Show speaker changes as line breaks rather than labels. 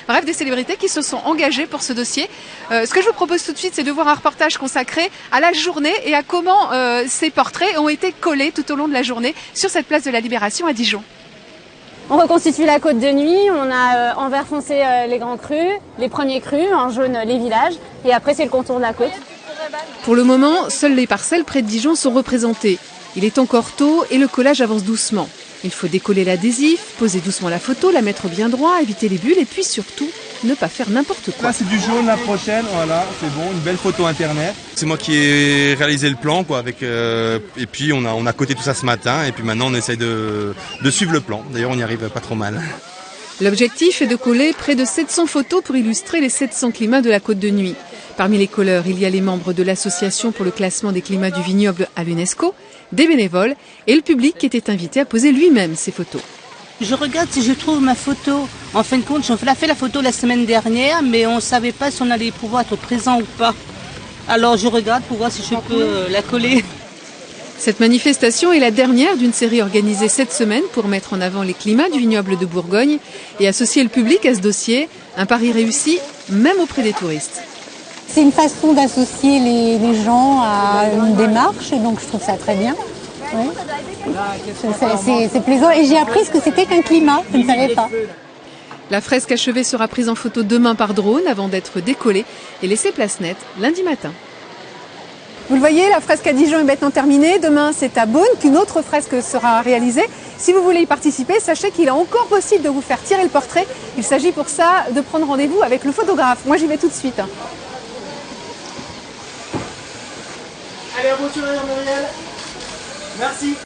Bref, des célébrités qui se sont engagées pour ce dossier. Ce que je vous propose tout de suite, c'est de voir un reportage consacré à la journée et à comment ces portraits ont été collés tout au long de la journée sur cette place de la Libération à Dijon.
On reconstitue la côte de nuit, on a en vert foncé les grands crus, les premiers crus, en jaune les villages, et après c'est le contour de la côte.
Pour le moment, seules les parcelles près de Dijon sont représentées. Il est encore tôt et le collage avance doucement. Il faut décoller l'adhésif, poser doucement la photo, la mettre bien droit, éviter les bulles et puis surtout, ne pas faire n'importe quoi.
Là c'est du jaune, la prochaine, voilà, c'est bon, une belle photo internet.
C'est moi qui ai réalisé le plan, quoi, et puis on a coté tout ça ce matin et puis maintenant on essaye de suivre le plan. D'ailleurs on y arrive pas trop mal.
L'objectif est de coller près de 700 photos pour illustrer les 700 climats de la côte de nuit. Parmi les colleurs, il y a les membres de l'Association pour le classement des climats du vignoble à l'UNESCO, des bénévoles et le public qui était invité à poser lui-même ses photos.
Je regarde si je trouve ma photo. En fin de compte, j'ai fait la photo la semaine dernière, mais on ne savait pas si on allait pouvoir être présent ou pas. Alors je regarde pour voir si je peux la coller.
Cette manifestation est la dernière d'une série organisée cette semaine pour mettre en avant les climats du vignoble de Bourgogne et associer le public à ce dossier. Un pari réussi, même auprès des touristes.
C'est une façon d'associer les gens à une démarche, donc je trouve ça très bien. Oui. C'est plaisant et j'ai appris ce que c'était qu'un climat, je ne savais pas.
La fresque achevée sera prise en photo demain par drone avant d'être décollée et laissée place nette lundi matin. Vous le voyez, la fresque à Dijon est maintenant terminée. Demain, c'est à Beaune qu'une autre fresque sera réalisée. Si vous voulez y participer, sachez qu'il est encore possible de vous faire tirer le portrait. Il s'agit pour ça de prendre rendez-vous avec le photographe. Moi, j'y vais tout de suite.
Allez, un beau sourire, Muriel. Merci.